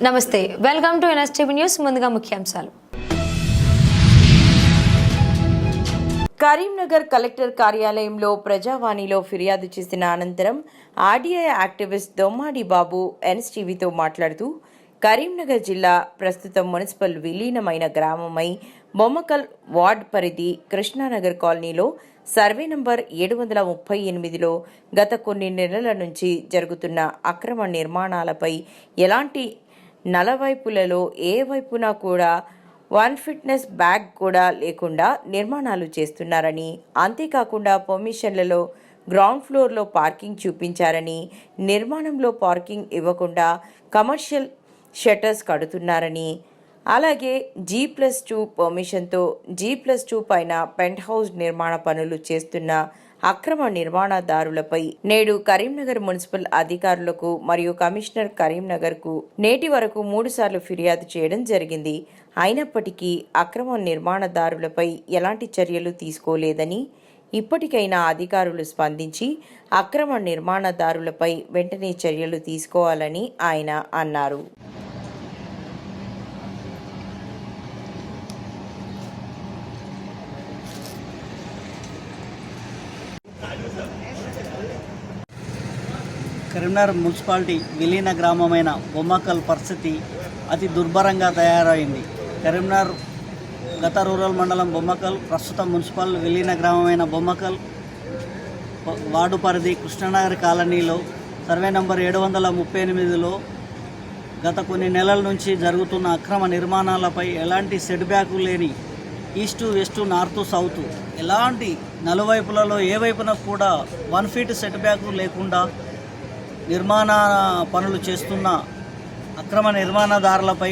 నమస్తే, welcome to NSTV news. ముందుగా ముఖ్యాంశాలు. కరీంనగర్ కలెక్టర్ కార్యాలయంలో ప్రజావాణిలో ఫిర్యాదు చేసిన అనంతరం ఆర్డీఐ యాక్టివిస్ట్ దొమ్మాడి బాబు ఎన్ఎస్టీవీతో మాట్లాడుతూ, కరీంనగర్ జిల్లా ప్రస్తుతం మున్సిపల్ విలీనమైన గ్రామమై బొమ్మకల్ వార్డ్ పరిధి కృష్ణానగర్ కాలనీలో సర్వే నంబర్ 738లో గత కొన్ని నెలల నుంచి జరుగుతున్న అక్రమ నిర్మాణాలపై ఎలాంటి నలవైపులలో ఏ వైపున కూడా వన్ ఫిట్నెస్ బ్యాగ్ కూడా లేకుండా నిర్మాణాలు చేస్తున్నారని, అంతేకాకుండా పర్మిషన్లలో గ్రౌండ్ ఫ్లోర్లో పార్కింగ్ చూపించారని, నిర్మాణంలో పార్కింగ్ ఇవ్వకుండా కమర్షియల్ షట్టర్స్ కడుతున్నారని, అలాగే G+2 పర్మిషన్తో G+2 పైన పెంట్ హౌస్ నిర్మాణ పనులు చేస్తున్న అక్రమ నిర్మాణదారులపై నేడు కరీంనగర్ మున్సిపల్ అధికారులకు మరియు కమిషనర్ కరీంనగర్కు నేటి వరకు 3 సార్లు ఫిర్యాదు చేయడం జరిగింది. అయినప్పటికీ అక్రమ నిర్మాణదారులపై ఎలాంటి చర్యలు తీసుకోలేదని, ఇప్పటికైనా అధికారులు స్పందించి అక్రమ నిర్మాణదారులపై వెంటనే చర్యలు తీసుకోవాలని ఆయన అన్నారు. కరీంనగర్ మున్సిపాలిటీ విలీన గ్రామమైన బొమ్మకల్ పరిస్థితి అతి దుర్భరంగా తయారైంది. కరీంనగర్ గత రూరల్ మండలం బొమ్మకల్, ప్రస్తుతం మున్సిపల్ విలీన గ్రామమైన బొమ్మకల్ వార్డు పరిధి కృష్ణానగర్ కాలనీలో సర్వే నంబర్ 738లో గత కొన్ని నెలల నుంచి జరుగుతున్న అక్రమ నిర్మాణాలపై ఎలాంటి సెట్ బ్యాక్ లేని ఈస్టు వెస్టు నార్త్ సౌత్ ఎలాంటి నలువైపులలో ఏ వైపున కూడా 1 ఫీట్ సెట్ బ్యాక్ లేకుండా నిర్మాణ పనులు చేస్తున్న అక్రమ నిర్మాణదారులపై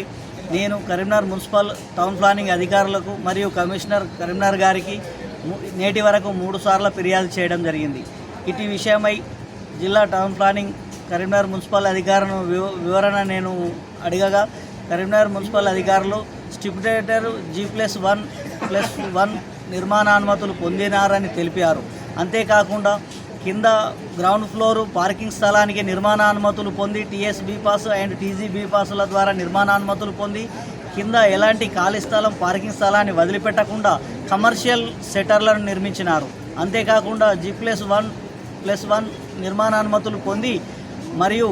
నేను కరీంనగర్ మున్సిపల్ టౌన్ ప్లానింగ్ అధికారులకు మరియు కమిషనర్ కరీంనగర్ గారికి నేటి వరకు 3 సార్లు ఫిర్యాదు చేయడం జరిగింది. ఇటు విషయమై జిల్లా టౌన్ ప్లానింగ్ కరీంనగర్ మున్సిపల్ అధికారులను వివరణ నేను అడిగగా, కరీంనగర్ మున్సిపల్ అధికారులు స్టిపులేటర్ G+1 నిర్మాణానుమతులు పొందినారని తెలిపారు. అంతేకాకుండా కింద గ్రౌండ్ ఫ్లోర్ పార్కింగ్ స్థలానికి నిర్మాణానుమతులు పొంది TSB పాస్ అండ్ TGB పాసుల ద్వారా నిర్మాణానుమతులు పొంది కింద ఎలాంటి ఖాళీ స్థలం పార్కింగ్ స్థలాన్ని వదిలిపెట్టకుండా కమర్షియల్ సెటర్లను నిర్మించినారు. అంతేకాకుండా G+1 నిర్మాణానుమతులు పొంది మరియు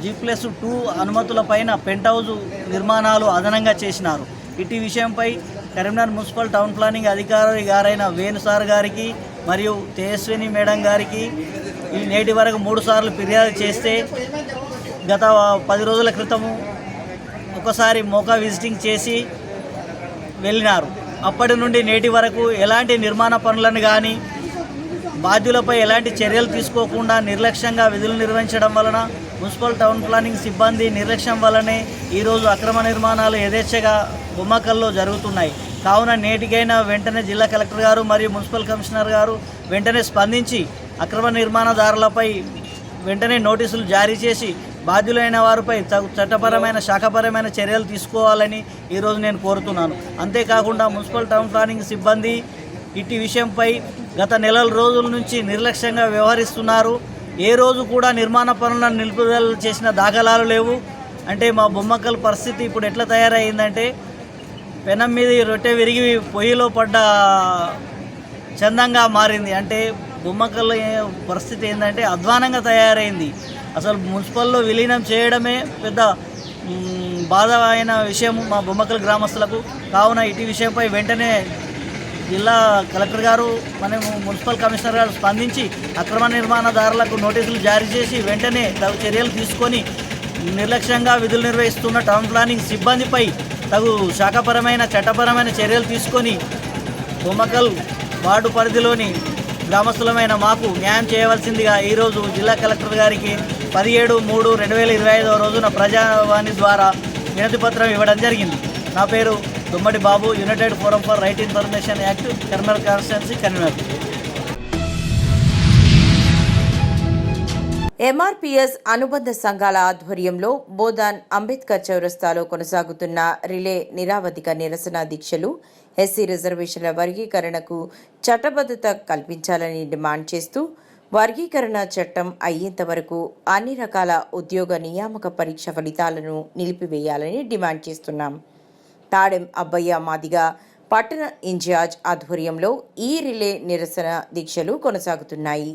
G+2 అనుమతుల పైన పెంట్ హౌజ్ నిర్మాణాలు అదనంగా చేసినారు. ఇటు విషయంపై కరీంనగర్ మున్సిపల్ టౌన్ ప్లానింగ్ అధికారి గారైన వేణు సార్ గారికి మరియు తేజస్విని మేడం గారికి ఈ నేటి వరకు 3 సార్లు ఫిర్యాదు చేస్తే గత 10 రోజుల క్రితము ఒకసారి మోకా విజిటింగ్ చేసి వెళ్ళినారు. అప్పటి నుండి నేటి వరకు ఎలాంటి నిర్మాణ పనులను కానీ బాధ్యులపై ఎలాంటి చర్యలు తీసుకోకుండా నిర్లక్ష్యంగా విధులు నిర్వహించడం వలన మున్సిపల్ టౌన్ ప్లానింగ్ సిబ్బంది నిర్లక్ష్యం వల్లనే ఈరోజు అక్రమ నిర్మాణాలు యథేచ్ఛగా బొమ్మకల్లో జరుగుతున్నాయి. కావున నేటికైనా వెంటనే జిల్లా కలెక్టర్ గారు మరియు మున్సిపల్ కమిషనర్ గారు వెంటనే స్పందించి అక్రమ నిర్మాణదారులపై వెంటనే నోటీసులు జారీ చేసి బాధ్యులైన వారిపై చట్టపరమైన శాఖపరమైన చర్యలు తీసుకోవాలని ఈరోజు నేను కోరుతున్నాను. అంతేకాకుండా మున్సిపల్ టౌన్ ప్లానింగ్ సిబ్బంది ఇట్టి విషయంపై గత నెల రోజుల నుంచి నిర్లక్ష్యంగా వ్యవహరిస్తున్నారు. ఏ రోజు కూడా నిర్మాణ పనులను నిలుపుదల చేసిన దాఖలాలు లేవు. అంటే మా బొమ్మకల్ పరిస్థితి ఇప్పుడు ఎట్లా తయారైందంటే, పెనం మీద రొట్టె విరిగి పొయ్యిలో పడ్డ చందంగా మారింది. అంటే బొమ్మకల్ పరిస్థితి ఏంటంటే అధ్వానంగా తయారైంది. అసలు మున్సిపల్లో విలీనం చేయడమే పెద్ద బాధ అయిన విషయం మా బొమ్మకల్ గ్రామస్తులకు. కావున ఇటు విషయంపై వెంటనే జిల్లా కలెక్టర్ గారు మనము మున్సిపల్ కమిషనర్ గారు స్పందించి అక్రమ నిర్మాణదారులకు నోటీసులు జారీ చేసి వెంటనే తగు చర్యలు తీసుకొని నిర్లక్ష్యంగా విధులు నిర్వహిస్తున్న టౌన్ ప్లానింగ్ సిబ్బందిపై తగు శాఖపరమైన చట్టపరమైన చర్యలు తీసుకొని బొమ్మకల్ వార్డు పరిధిలోని గ్రామస్తులమైన మాకు న్యాయం చేయవలసిందిగా ఈరోజు జిల్లా కలెక్టర్ గారికి 17/3/2025 రోజున ప్రజావాణి ద్వారా వినతి పత్రం ఇవ్వడం జరిగింది. నా పేరు Dommadi Babu, United Forum for Right Information Act, Karimnagar constituency, Karimnagar. MRPS అనుబంధ సంఘాల ఆధ్వర్యంలో బోధాన్ అంబేద్కర్ చౌరస్తాలో కొనసాగుతున్న రిలే నిరావధిక నిరసన దీక్షలు ఎస్సీ రిజర్వేషన్ల వర్గీకరణకు చట్టబద్ధత కల్పించాలని డిమాండ్ చేస్తూ వర్గీకరణ చట్టం అయ్యేంత వరకు అన్ని రకాల ఉద్యోగ నియామక పరీక్ష ఫలితాలను నిలిపివేయాలని డిమాండ్ చేస్తున్నాం. తాడెం అబ్బయ్య మాదిగ పట్టణ ఇన్ఛార్జ్ ఆధ్వర్యంలో ఈ రిలే నిరసన దీక్షలు కొనసాగుతున్నాయి.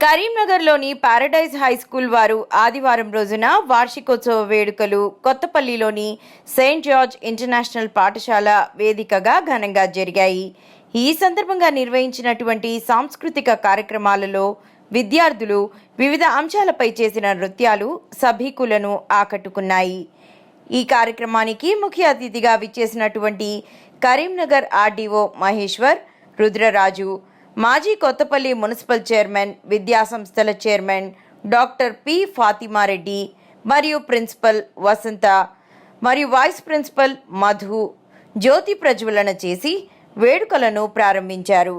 కరీంనగర్లోని పారడైజ్ హై స్కూల్ వారు ఆదివారం రోజున వార్షికోత్సవ వేడుకలు కొత్తపల్లిలోని సెయింట్ జార్జ్ ఇంటర్నేషనల్ పాఠశాల వేదికగా ఘనంగా జరిగాయి. ఈ సందర్భంగా నిర్వహించినటువంటి సాంస్కృతిక కార్యక్రమాలలో విద్యార్థులు వివిధ అంశాలపై చేసిన నృత్యాలు సభికులను ఆకట్టుకున్నాయి. ఈ కార్యక్రమానికి ముఖ్య అతిథిగా విచ్చేసినటువంటి కరీంనగర్ ఆర్డీఓ మహేశ్వర్, రుద్రరాజు, మాజీ కొత్తపల్లి మున్సిపల్ చైర్మన్, విద్యాసంస్థల చైర్మన్ డాక్టర్ పి ఫాతిమారెడ్డి మరియు ప్రిన్సిపల్ వసంత మరియు వైస్ ప్రిన్సిపల్ మధు జ్యోతి ప్రజ్వలన చేసి వేడుకలను ప్రారంభించారు.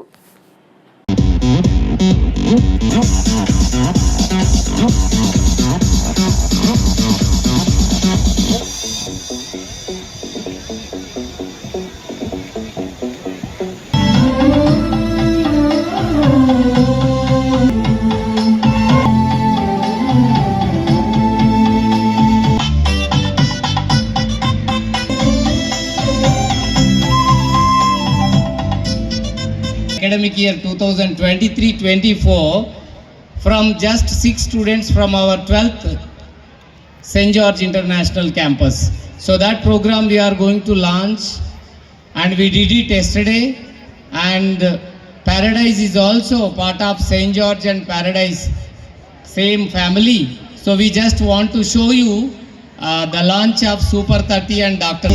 Academic year 2023-24 from just 6 students from our 12th St. George International Campus. So that program we are going to launch, and we did it yesterday, and Paradise is also part of St. George and Paradise same family. So we just want to show you the launch of Super 30 and Dr.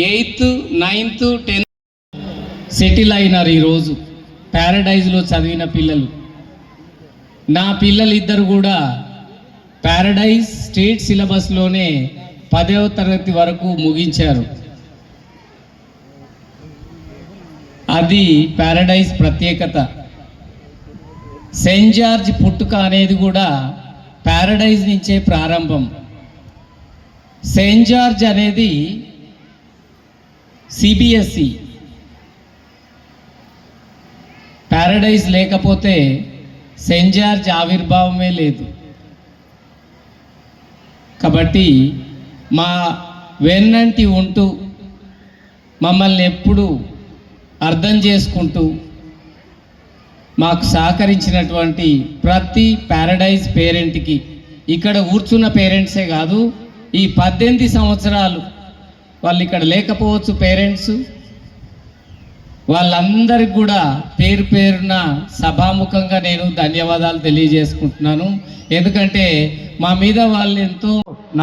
Eighth, ninth, 10th settle అయినారు. ఈరోజు ప్యారడైజ్లో చదివిన పిల్లలు, నా పిల్లలు ఇద్దరు కూడా Paradise state సిలబస్లోనే 10వ తరగతి వరకు ముగించారు. అది ప్యారడైజ్ ప్రత్యేకత. సెయింట్ జార్జ్ పుట్టుక అనేది కూడా ప్యారడైజ్ నుంచే ప్రారంభం. సెయింట్ జార్జ్ అనేది సిబిఎస్ఈ. ప్యారడైజ్ లేకపోతే సెయింట్ జార్జ్ ఆవిర్భావమే లేదు. కాబట్టి మా వెన్నంటి ఉంటూ మమ్మల్ని ఎప్పుడు అర్థం చేసుకుంటూ మాకు సహకరించినటువంటి ప్రతి ప్యారడైజ్ పేరెంట్కి, ఇక్కడ కూర్చున్న పేరెంట్సే కాదు, ఈ 18 సంవత్సరాలు వాళ్ళు ఇక్కడ లేకపోవచ్చు పేరెంట్స్, వాళ్ళందరికీ కూడా పేరు పేరున సభాముఖంగా నేను ధన్యవాదాలు తెలియజేసుకుంటున్నాను. ఎందుకంటే మా మీద వాళ్ళు ఎంతో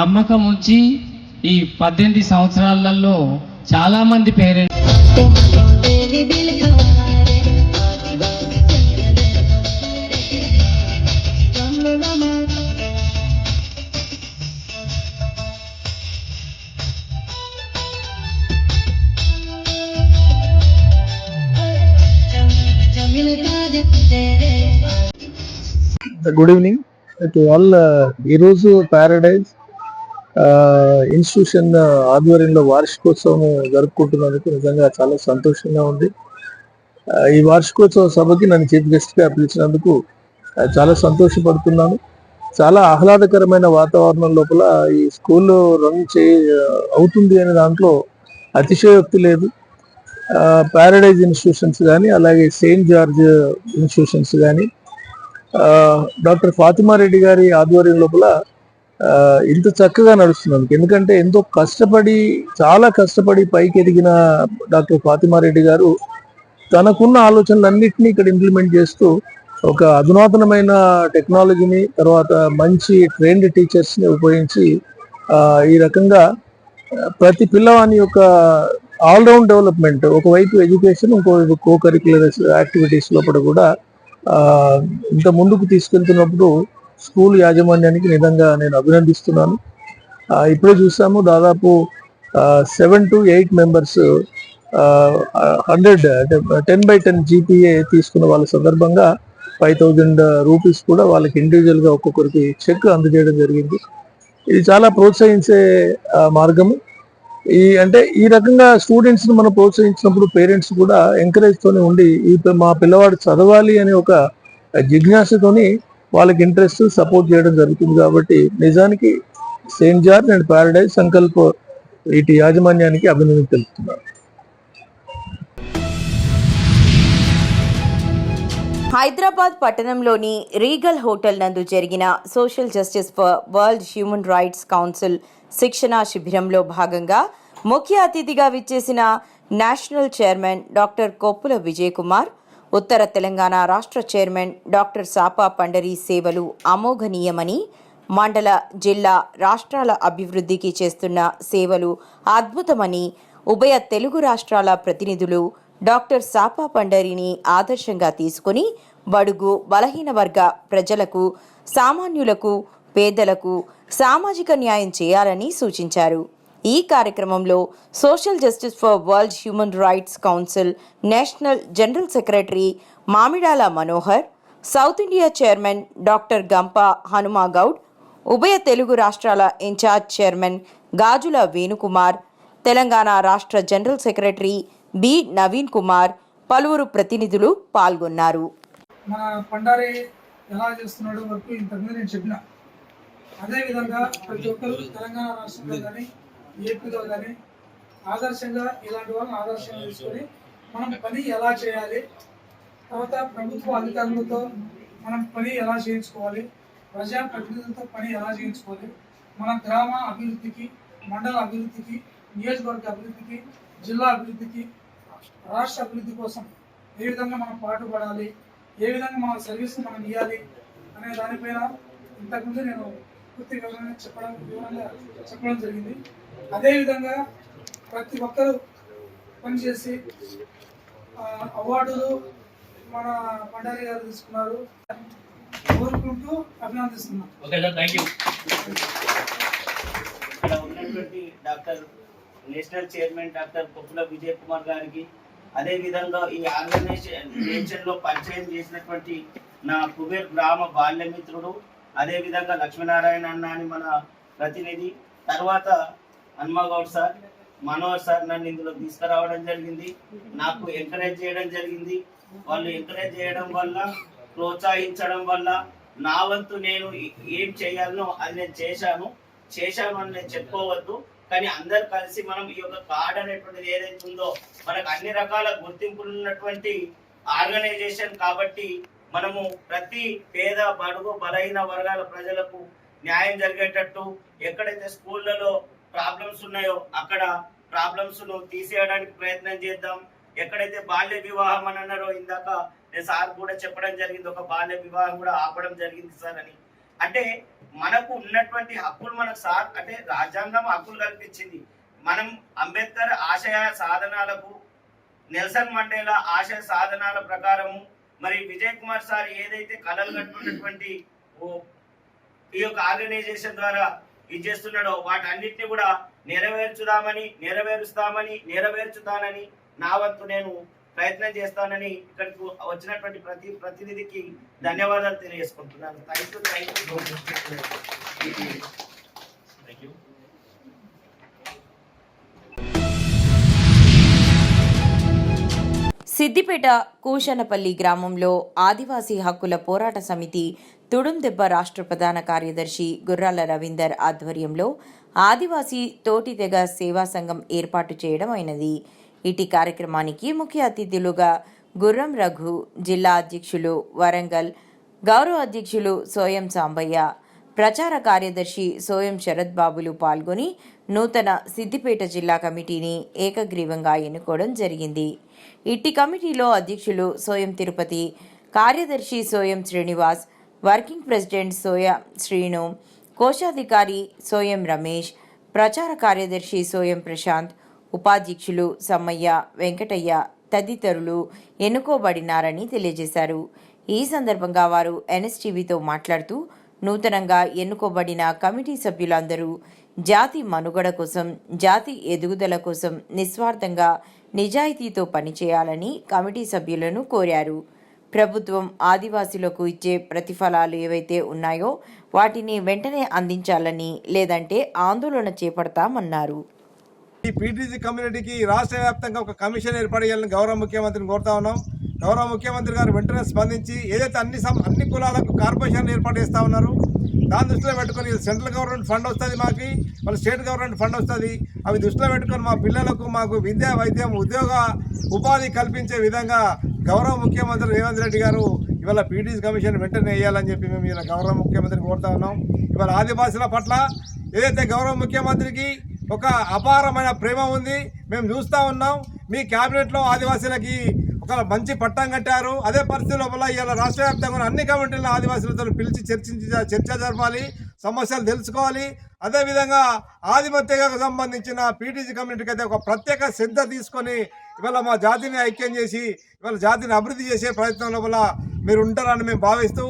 నమ్మకం ఉంచి ఈ 18 సంవత్సరాలలో చాలామంది parents good evening to all. ఈరోజు ప్యారడైజ్ ఇన్స్టిట్యూషన్ ఆధ్వర్యంలో వార్షికోత్సవం జరుపుకుంటున్నందుకు నిజంగా చాలా సంతోషంగా ఉంది. ఈ వార్షికోత్సవ సభకి నన్ను చీఫ్ గెస్ట్గా పిలిచినందుకు చాలా సంతోషపడుతున్నాను. చాలా ఆహ్లాదకరమైన వాతావరణం లోపల ఈ స్కూల్లో రన్ అవుతుంది అనే దాంట్లో అతిశయోక్తి లేదు. ప్యారడైజ్ ఇన్స్టిట్యూషన్స్ కానీ అలాగే సెయింట్ జార్జ్ ఇన్స్టిట్యూషన్స్ కానీ డాక్టర్ ఫాతిమా రెడ్డి గారి ఆధ్వర్యం లోపల ఇంత చక్కగా నడుస్తున్నాను. ఎందుకంటే ఎంతో చాలా కష్టపడి పైకి ఎదిగిన డాక్టర్ ఫాతిమా రెడ్డి గారు తనకున్న ఆలోచనలన్నింటినీ ఇక్కడ ఇంప్లిమెంట్ చేస్తూ ఒక అధునాతనమైన టెక్నాలజీని తర్వాత మంచి ట్రైన్డ్ టీచర్స్ని ఉపయోగించి ఈ రకంగా ప్రతి పిల్లవాని యొక్క ఆల్రౌండ్ డెవలప్మెంట్, ఒకవైపు ఎడ్యుకేషన్, ఇంకోవైపు కో కరిక్యులర్ యాక్టివిటీస్ లోపల కూడా ఇంత ముందుకు తీసుకెళ్తున్నప్పుడు స్కూల్ యాజమాన్యానికి నిజంగా నేను అభినందిస్తున్నాను. ఇప్పుడే చూసాము దాదాపు 7 to 8 మెంబర్స్ 100 అంటే 10/10 GPA తీసుకున్న వాళ్ళ సందర్భంగా 5,000 రూపీస్ కూడా వాళ్ళకి ఇండివిజువల్గా ఒక్కొక్కరికి చెక్ అందజేయడం జరిగింది. ఇది చాలా ప్రోత్సహించే మార్గము. ఈ రకంగా స్టూడెంట్స్ ను మనం ప్రోత్సహించినప్పుడు పేరెంట్స్ కూడా ఎంకరేజ్ తోనే ఉండి మా పిల్లవాడు చదవాలి అనే ఒక జిజ్ఞాసతోని వాళ్ళకి ఇంట్రెస్ట్ సపోర్ట్ చేయడం జరుగుతుంది. కాబట్టి నిజానికి Saint George and Paradise Sankalp వీటి యాజమాన్యానికి అభినందన తెలుపుతున్నారు. హైదరాబాద్ పట్టణంలోని రీగల్ హోటల్ నందు జరిగిన social justice for world human rights council శిక్షణా శిబిరంలో భాగంగా ముఖ్య అతిథిగా విచ్చేసిన national chairman doctor Koppula Vijay Kumar, ఉత్తర తెలంగాణ రాష్ట్ర చైర్మన్ డాక్టర్ సాపా పండరి సేవలు అమోఘనీయమని, మండల, జిల్లా, రాష్ట్రాల అభివృద్ధికి చేస్తున్న సేవలు అద్భుతమని ఉభయ తెలుగు రాష్ట్రాల ప్రతినిధులు డాక్టర్ సాపా పండరిని ఆదర్శంగా తీసుకుని బడుగు బలహీన వర్గ ప్రజలకు, సామాన్యులకు, పేదలకు సామాజిక న్యాయం చేయాలని సూచించారు. ఈ కార్యక్రమంలో social justice for world human rights council national general secretary Mamidala Manohar, south India chairman doctor Gampa Hanumagoud, ఉభయ తెలుగు రాష్ట్రాల ఇన్ఛార్జ్ చైర్మన్ గాజుల వేణుకుమార్, తెలంగాణ రాష్ట్ర general secretary B Naveen Kumar, పలువురు ప్రతినిధులు పాల్గొన్నారు. మన పండారి ఎలా చేస్తున్నాడో వరకు ఇంతకుముందు నేను చెప్పిన అదేవిధంగా ప్రతి ఒక్కరు తెలంగాణ రాష్ట్రంలో కానీ ఏపీలో కానీ ఆదర్శంగా ఇలాంటి వాళ్ళని ఆదర్శంగా తీసుకొని మనం పని ఎలా చేయాలి, తర్వాత ప్రభుత్వ అధికారులతో మనం పని ఎలా చేయించుకోవాలి, ప్రజాప్రతినిధులతో పని ఎలా చేయించుకోవాలి, మన గ్రామ అభివృద్ధికి, మండల అభివృద్ధికి, నియోజకవర్గ అభివృద్ధికి, జిల్లా అభివృద్ధికి, రాష్ట్ర అభివృద్ధి కోసం ఏ విధంగా మనం పాటుపడాలి, ఏ విధంగా మన సర్వీస్ మనం ఇవ్వాలి అనే దానిపైన ఇంతకుముందు నేను పూర్తి వివరంగా చెప్పడం జరిగింది. అదేవిధంగా ప్రతి ఒక్కరూ పనిచేసి అవార్డులు మన పండారి గారు తీసుకున్నారు, కోరుకుంటూ అభినందిస్తున్నాం. ఇక్కడ ఉన్నటువంటి doctor national chairman doctor Koppula Vijay Kumar గారికి, అదేవిధంగా ఈ ఆర్గనైజేషన్ లో పరిచయం చేసినటువంటి నా కుబేర్ గ్రామ బాల్యమిత్రుడు, అదేవిధంగా లక్ష్మీనారాయణ అన్న అని మన ప్రతినిధి, తర్వాత హనుమాగౌడ్ సార్, మనోహర్ సార్ నన్ను ఇందులో తీసుకురావడం జరిగింది, నాకు ఎంకరేజ్ చేయడం జరిగింది. వాళ్ళు ఎంకరేజ్ చేయడం వల్ల, ప్రోత్సహించడం వల్ల నా వంతు నేను ఏం చేయాలనో అది నేను చేశాను అని నేను చెప్పుకోవద్దు. కానీ అందరు కలిసి మనం ఈ యొక్క కార్డ్ అనేటువంటిది ఏదైతే ఉందో మనకు అన్ని రకాల గుర్తింపులు ఉన్నటువంటి ఆర్గనైజేషన్ కాబట్టి మనము ప్రతి పేద, బడుగు, బలహీన వర్గాల ప్రజలకు న్యాయం జరిగేటట్టు ఎక్కడైతే స్కూళ్ళలో ప్రాబ్లమ్స్ ఉన్నాయో అక్కడ ప్రాబ్లమ్స్ ను తీసేయడానికి ప్రయత్నం చేద్దాం. ఎక్కడైతే బాల్య వివాహం అని అన్నారో ఇందాక నేను సార్ కూడా చెప్పడం జరిగింది, ఒక బాల్య వివాహం కూడా ఆపడం జరిగింది సార్ అని. అంటే మనకు ఉన్నటువంటి హక్కులు మనకు సార్ అంటే రాజ్యాంగం హక్కులు కల్పించింది. మనం అంబేద్కర్ ఆశయ సాధనాలకు, నెల్సన్ మండేలా ఆశయ సాధనాల ప్రకారము మరి విజయ్ కుమార్ సార్ ఏదైతే కళలు కట్టుకున్నటువంటి ఈ యొక్క ఆర్గనైజేషన్ ద్వారా ఇది చేస్తున్నాడో వాటన్నిటిని కూడా నెరవేర్చుతానని నా వంతు నేను ప్రయత్నం చేస్తానని ఇక్కడికి వచ్చినటువంటి ప్రతి ప్రతినిధికి ధన్యవాదాలు తెలియజేసుకుంటున్నాను. Thank you. సిద్దిపేట కూషనపల్లి గ్రామంలో ఆదివాసీ హక్కుల పోరాట సమితి తుడుందెబ్బ రాష్ట్ర ప్రధాన కార్యదర్శి గుర్రాల రవీందర్ ఆధ్వర్యంలో ఆదివాసీ తోటి తెగ సేవా సంఘం ఏర్పాటు చేయడం అయినది. ఇటీ కార్యక్రమానికి ముఖ్య అతిథులుగా గుర్రం రఘు, జిల్లా అధ్యక్షులు వరంగల్, గౌరవ అధ్యక్షులు సోయం సాంబయ్య, ప్రచార కార్యదర్శి సోయం శరత్ బాబులు పాల్గొని నూతన సిద్దిపేట జిల్లా కమిటీని ఏకగ్రీవంగా ఎన్నుకోవడం జరిగింది. ఇట్టి కమిటీలో అధ్యక్షులు సోయం తిరుపతి, కార్యదర్శి సోయం శ్రీనివాస్, వర్కింగ్ ప్రెసిడెంట్ సోయం శ్రీను, కోశాధికారి సోయం రమేష్, ప్రచార కార్యదర్శి సోయం ప్రశాంత్, ఉపాధ్యక్షులు సమ్మయ్య, వెంకటయ్య తదితరులు ఎన్నుకోబడినారని తెలియజేశారు. ఈ సందర్భంగా వారు ఎన్ఎస్టీవీతో మాట్లాడుతూ నూతనంగా ఎన్నుకోబడిన కమిటీ సభ్యులందరూ జాతి మనుగడ కోసం, జాతి ఎదుగుదల కోసం నిస్వార్థంగా నిజాయితీతో పనిచేయాలని కమిటీ సభ్యులను కోరారు. ప్రభుత్వం ఆదివాసీలకు ఇచ్చే ప్రతిఫలాలు ఏవైతే ఉన్నాయో వాటిని వెంటనే అందించాలని, లేదంటే ఆందోళన చేపడతామన్నారు. ఈ పీటీసీ కమ్యూనిటీకి రాష్ట్ర వ్యాప్తంగా ఒక కమిషన్ ఏర్పాటు చేయాలని గౌరవ ముఖ్యమంత్రిని కోరుతా ఉన్నాం. గౌరవ ముఖ్యమంత్రి గారు వెంటనే స్పందించి ఏదైతే అన్ని కులాలకు కార్పొరేషన్లు ఏర్పాటు చేస్తూ ఉన్నారు దాని దృష్టిలో పెట్టుకొని సెంట్రల్ గవర్నమెంట్ ఫండ్ వస్తుంది, మాకు మన స్టేట్ గవర్నమెంట్ ఫండ్ వస్తుంది, అవి దృష్టిలో పెట్టుకొని మా పిల్లలకు మాకు విద్యా, వైద్యం, ఉద్యోగ ఉపాధి కల్పించే విధంగా గౌరవ ముఖ్యమంత్రి రేవంత్ రెడ్డి గారు ఇవాళ పీటీసీ కమిషన్ వెంటనే వేయాలని చెప్పి మేము ఇలా గౌరవ ముఖ్యమంత్రిని కోరుతా ఉన్నాం. ఇవాళ ఆదివాసుల పట్ల ఏదైతే గౌరవ ముఖ్యమంత్రికి ఒక అపారమైన ప్రేమ ఉంది, మేము చూస్తూ ఉన్నాం. మీ క్యాబినెట్లో ఆదివాసీలకి ఒక మంచి పట్టం కట్టారు. అదే పరిస్థితి లోపల ఇవాళ రాష్ట్ర వ్యాప్తంగా అన్ని కమిటీలను ఆదివాసులతో పిలిచి చర్చ జరపాలి, సమస్యలు తెలుసుకోవాలి. అదేవిధంగా ఆదిమత్యకు సంబంధించిన పీటీసీ కమ్యూనిటీకి అయితే ఒక ప్రత్యేక శ్రద్ధ తీసుకొని ఇవాళ మా జాతిని ఐక్యం చేసి ఇవాళ జాతిని అభివృద్ధి చేసే ప్రయత్నం లోపల మీరు ఉంటారని మేము భావిస్తూ,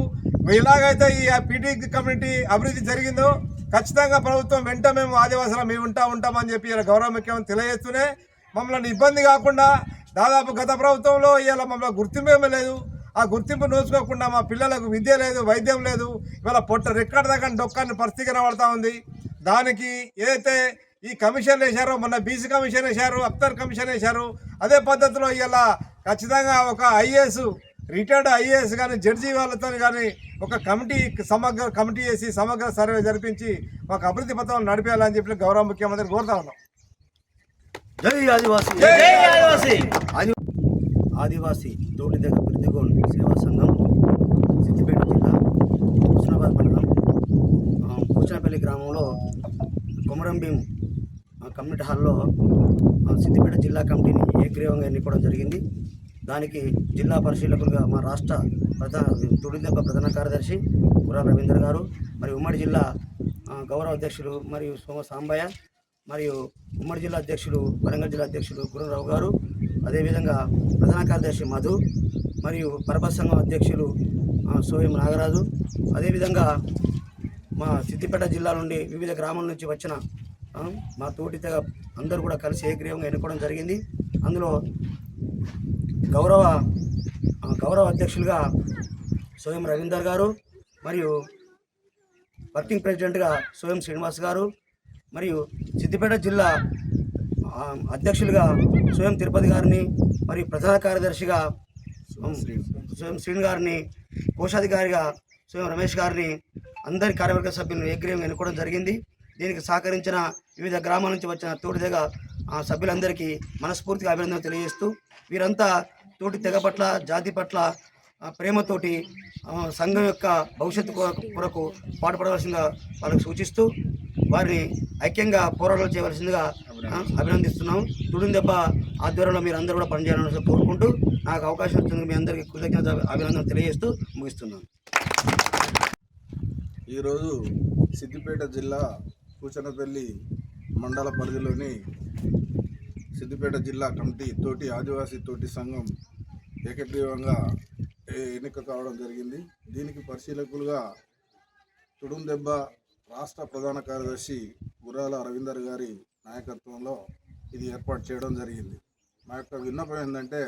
ఎలాగైతే ఈ పీటీసీ కమ్యూనిటీ అభివృద్ధి జరిగిందో ఖచ్చితంగా ప్రభుత్వం వెంట మేము ఆదివాసులు మేము ఉంటామని చెప్పి ఇలా గౌరవ ముఖ్యమంత్రి తెలియజేస్తూనే మమ్మల్ని ఇబ్బంది కాకుండా దాదాపు గత ప్రభుత్వంలో ఇవాళ మమ్మల్ని గుర్తింపేమీ లేదు. ఆ గుర్తింపు నోచుకోకుండా మా పిల్లలకు విద్య లేదు, వైద్యం లేదు, ఇవాళ రెక్కడ దగ్గర డొక్కాన్ని పరిస్థితి కనబడతా ఉంది. దానికి ఏదైతే ఈ కమిషన్ వేశారో, మొన్న బీసీ కమిషన్ వేశారు, అఖ్తర్ కమిషన్ వేశారు, అదే పద్ధతిలో ఇవాళ ఖచ్చితంగా ఒక రిటైర్డ్ ఐఏఎస్ కానీ జడ్జి వాళ్ళతో కానీ ఒక సమగ్ర కమిటీ చేసి సమగ్ర సర్వే జరిపించి మాకు అభివృద్ధి పథకాలు నడిపేయాలని చెప్పి గౌరవ ముఖ్యమంత్రిని కోరుతా ఉన్నాం. జై ఆదివాసీ, జై ఆదివాసీ. ఆదివాసీ తోటి తెగ ప్రతిగోల్ సేవా సంఘం సిద్దిపేట జిల్లా హుస్నాబాద్ మండలం కూచనపల్లి గ్రామంలో కొమరం భీం కమ్యూనిటీ హాల్లో సిద్దిపేట జిల్లా కమిటీని ఏకగ్రీవంగా ఎన్నుకోవడం జరిగింది. దానికి జిల్లా పరిశీలకులుగా మా రాష్ట్ర తుడిదెబ్బ ప్రధాన కార్యదర్శి గుర్రాల రవీందర్ గారు, మరియు ఉమ్మడి జిల్లా గౌరవ అధ్యక్షులు మరియు సోమ సాంబయ్య, మరియు ఉమ్మడి జిల్లా అధ్యక్షులు వరంగల్ జిల్లా అధ్యక్షులు గుర్రరావు గారు, అదేవిధంగా ప్రధాన కార్యదర్శి మధు, మరియు పరపతి సంఘం అధ్యక్షులు సోయం నాగరాజు, అదేవిధంగా మా సిద్దిపేట జిల్లా నుండి వివిధ గ్రామాల నుంచి వచ్చిన మా తోటి తెగ అందరూ కూడా కలిసి ఏకగ్రీవంగా ఎన్నుకోవడం జరిగింది. అందులో గౌరవ అధ్యక్షులుగా సోయం రవీందర్ గారు, మరియు వర్కింగ్ ప్రెసిడెంట్గా సోయం శ్రీనివాస్ గారు, మరియు సిద్దిపేట జిల్లా అధ్యక్షులుగా సోయం తిరుపతి గారిని, మరియు ప్రధాన కార్యదర్శిగా సోయం శ్రీను గారిని, కోశాధికారిగా సోయం రమేష్ గారిని, అందరి కార్యవర్గ సభ్యులను ఏకగ్రీవంగా ఎన్నుకోవడం జరిగింది. దీనికి సహకరించిన వివిధ గ్రామాల నుంచి వచ్చిన తోటి తెగ సభ్యులందరికీ మనస్ఫూర్తిగా అభినందనలు తెలియజేస్తూ, వీరంతా తోటి తెగ పట్ల, జాతి పట్ల ప్రేమతోటి సంఘం యొక్క భవిష్యత్తు కొరకు పాటుపడవలసిందిగా వాళ్ళకు సూచిస్తూ వారిని ఐక్యంగా పోరాటాలు చేయవలసిందిగా అభినందిస్తున్నాం. తుడిం దెబ్బ ఆధ్వర్యంలో మీరు అందరూ కూడా పనిచేయాలని కోరుకుంటూ నాకు అవకాశం ఇచ్చినందుకు మీ అందరికీ కృతజ్ఞత అభినందన తెలియజేస్తూ ముగిస్తున్నాను. ఈరోజు సిద్దిపేట జిల్లా కూచనపల్లి మండల పరిధిలోని సిద్దిపేట జిల్లా కమిటీ తోటి ఆదివాసీ తోటి సంఘం ఏకగ్రీవంగా ఎన్నిక కావడం జరిగింది. దీనికి పరిశీలకులుగా తుడుం దెబ్బ రాష్ట్ర ప్రధాన కార్యదర్శి గుర్రాల రవీందర్ గారి నాయకత్వంలో ఇది ఏర్పాటు చేయడం జరిగింది. మా యొక్క విన్నపం ఏంటంటే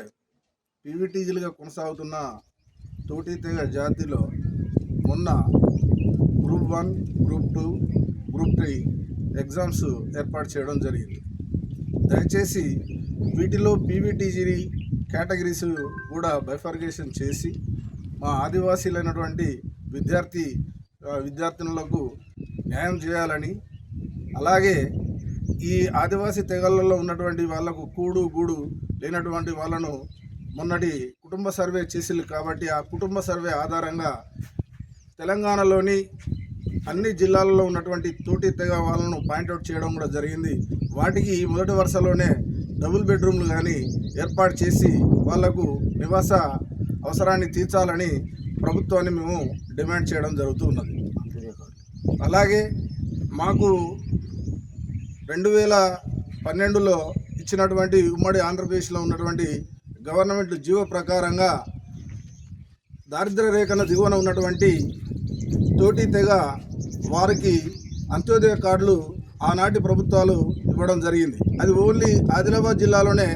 పీవీటీజీలుగా కొనసాగుతున్న తోటి తెగ జాతిలో మొన్న గ్రూప్ 1, గ్రూప్ 2, గ్రూప్ 3 ఎగ్జామ్స్ ఏర్పాటు చేయడం జరిగింది. దయచేసి వీటిలో పీవీటీజీ కేటగిరీస్ కూడా బైఫర్గేషన్ చేసి మా ఆదివాసీలైనటువంటి విద్యార్థినులకు న్యాయం చేయాలని, అలాగే ఈ ఆదివాసీ తెగలలో ఉన్నటువంటి వాళ్లకు కూడు గూడు లేనటువంటి వాళ్ళను మొన్నటి కుటుంబ సర్వే చేసిల్లు కాబట్టి ఆ కుటుంబ సర్వే ఆధారంగా తెలంగాణలోని అన్ని జిల్లాలలో ఉన్నటువంటి తోటి తెగ వాళ్ళను పాయింట్అవుట్ చేయడం కూడా జరిగింది. వాటికి మొదటి వరుసలోనే డబుల్ బెడ్రూమ్లు కానీ ఏర్పాటు చేసి వాళ్లకు నివాస అవసరాన్ని తీర్చాలని ప్రభుత్వాన్ని మేము డిమాండ్ చేయడం జరుగుతున్నది. అలాగే మాకు 2012లో ఇచ్చినటువంటి ఉమ్మడి ఆంధ్రప్రదేశ్లో ఉన్నటువంటి గవర్నమెంట్ జీవో ప్రకారంగా దారిద్ర్య రేఖన దిగువన ఉన్నటువంటి తోటి తెగ వారికి అంత్యోదయ కార్డులు ఆనాటి ప్రభుత్వాలు ఇవ్వడం జరిగింది. అది ఓన్లీ ఆదిలాబాద్ జిల్లాలోనే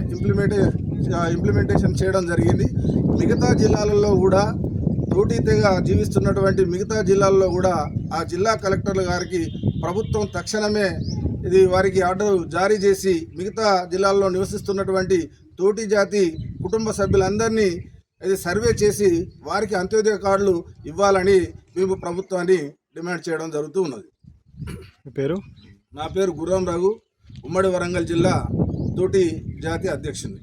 ఇంప్లిమెంటేషన్ చేయడం జరిగింది. మిగతా జిల్లాలలో కూడా తోటి తెగ జీవిస్తున్నటువంటి మిగతా జిల్లాల్లో కూడా ఆ జిల్లా కలెక్టర్ల గారికి ప్రభుత్వం తక్షణమే ఇది వారికి ఆర్డర్ జారీ చేసి మిగతా జిల్లాల్లో నివసిస్తున్నటువంటి తోటి జాతి కుటుంబ సభ్యులందరినీ ఇది సర్వే చేసి వారికి అంత్యోదయ కార్డులు ఇవ్వాలని మేము ప్రభుత్వాన్ని డిమాండ్ చేయడం జరుగుతూ ఉన్నది. నా పేరు గుర్రం రఘు, ఉమ్మడి వరంగల్ జిల్లా తోటి జాతి అధ్యక్షుని.